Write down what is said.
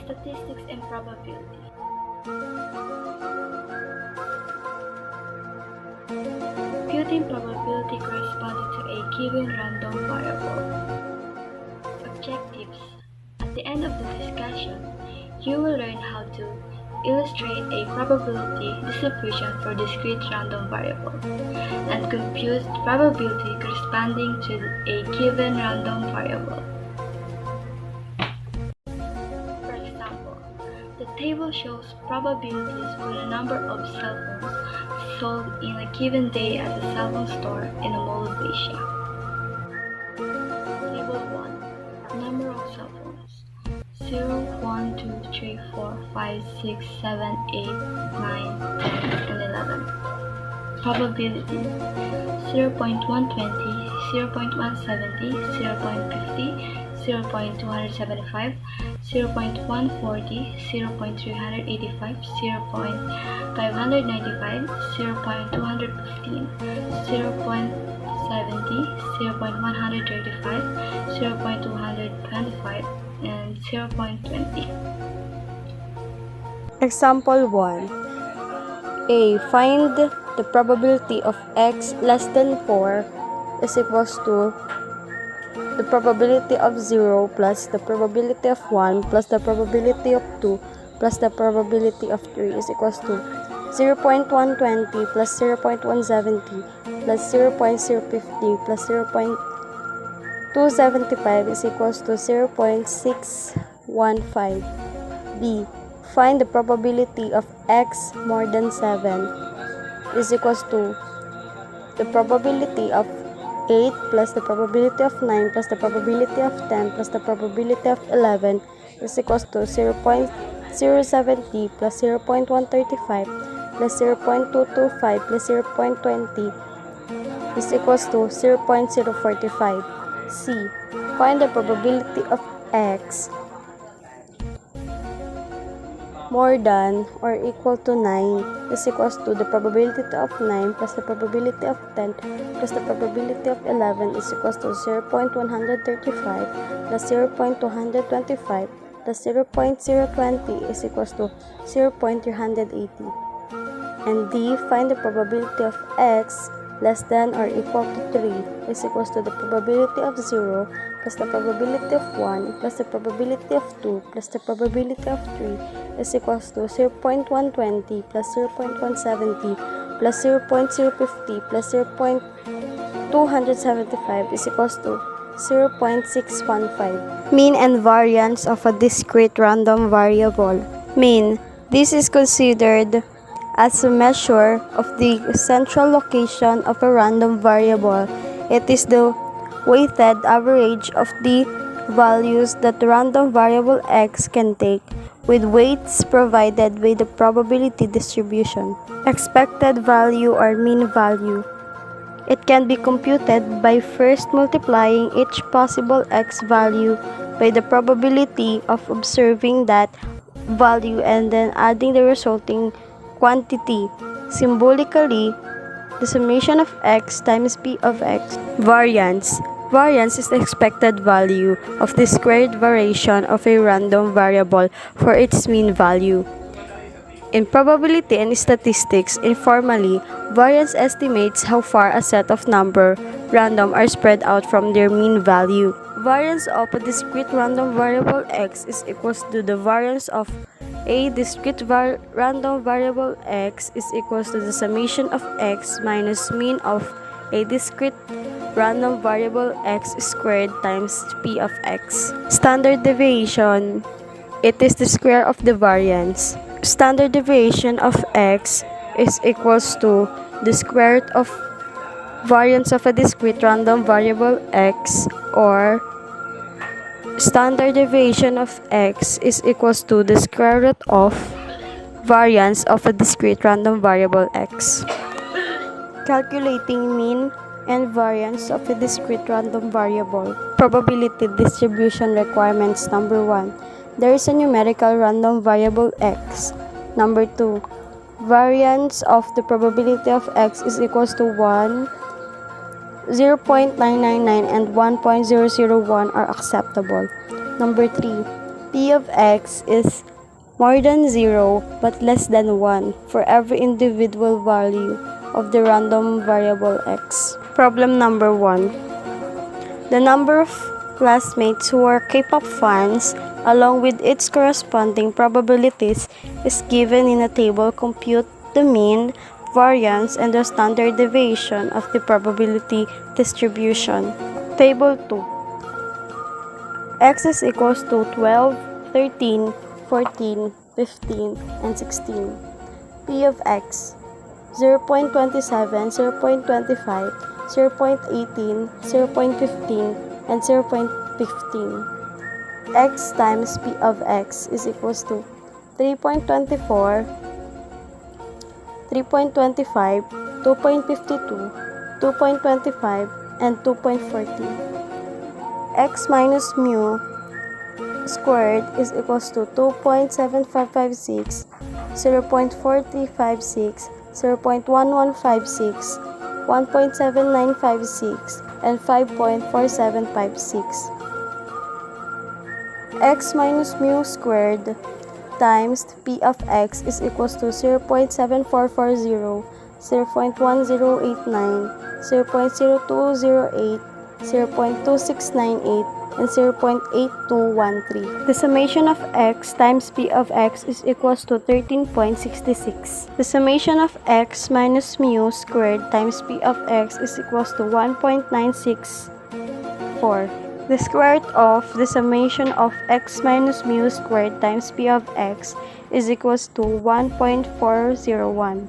Statistics and probability. Computing probability corresponding to a given random variable. Objectives. At the end of the discussion, you will learn how to illustrate a probability distribution for discrete random variable and compute probability corresponding to a given random variable. For example, the table shows probabilities for the number of cell phones sold in a given day at a cell phone store in a mall of Asia. Table 1. Number of cell phones. 0, 1, 2, 3, 4, 5, 6, 7, 8, 9, 10, and 11. Probability 0.120, 0.170, 0.50, 0.275, 0.140, 0.385, 0.595, 0.215, 0.70, 0.135, 0.225, and 0.20. Example 1. A. Find the probability of x less than 4 is equals to the probability of 0 plus the probability of 1 plus the probability of 2 plus the probability of 3 is equals to 0.120 plus 0.170 plus 0.050 plus 0.275 is equals to 0.615. B. Find the probability of x more than 7 is equals to the probability of 8 plus the probability of 9 plus the probability of 10 plus the probability of 11 is equals to 0.070 plus 0.135 plus 0.225 plus 0.20 is equals to 0.045. C. Find the probability of x more than or equal to 9 is equals to the probability of 9 plus the probability of 10 plus the probability of 11 is equals to 0.135 plus 0.225 plus 0.020 is equals to 0.380. And D. Find the probability of x less than or equal to 3 is equals to the probability of 0 plus the probability of 1 plus the probability of 2 plus the probability of 3 is equals to 0.120 plus 0.170 plus 0.050 plus 0.275 is equals to 0.615. Mean and variance of a discrete random variable. Mean. This is considered as a measure of the central location of a random variable. It is the weighted average of the values that the random variable x can take, with weights provided by the probability distribution. Expected value or mean value. It can be computed by first multiplying each possible x value by the probability of observing that value and then adding the resulting quantity. Symbolically, the summation of x times p of x. Variance. Variance is the expected value of the squared variation of a random variable for its mean value. In probability and statistics, informally, variance estimates how far a set of number random are spread out from their mean value. Variance of a discrete random variable x is equals to the variance of a discrete random variable x is equals to the summation of x minus mean of a discrete random variable x squared times p of x. Standard deviation. It is the square of the variance. Standard deviation of x is equals to the square root of variance of a discrete random variable x, or standard deviation of x is equals to the square root of variance of a discrete random variable x. Calculating mean and variance of a discrete random variable. Probability distribution requirements. Number 1. There is a numerical random variable x. Number 2. Variance of the probability of x is equals to 1, 0.999 and 1.001 are acceptable. Number 3. P of x is more than 0 but less than 1 for every individual value of the random variable x. Problem number 1. The number of classmates who are K-pop fans along with its corresponding probabilities is given in a table. Compute the mean, variance, and the standard deviation of the probability distribution. Table 2. X is equals to 12, 13, 14, 15, and 16. P of x 0.27, 0.25, 0.18, 0.15, and 0.15. X times P of x is equals to 3.24, 3.25, 2.52, 2.25, and 2.40. X minus mu squared is equals to 2.7556, 0.4056, 0.1156, 1.7956, and 5.4756. X minus mu squared times P of x is equals to 0.7440, 0.1089, 0.0208, 0.2698, and 0.8213. The summation of x times P of x is equals to 13.66. The summation of x minus mu squared times P of x is equals to 1.964. The square root of the summation of x minus mu squared times P of x is equals to 1.401.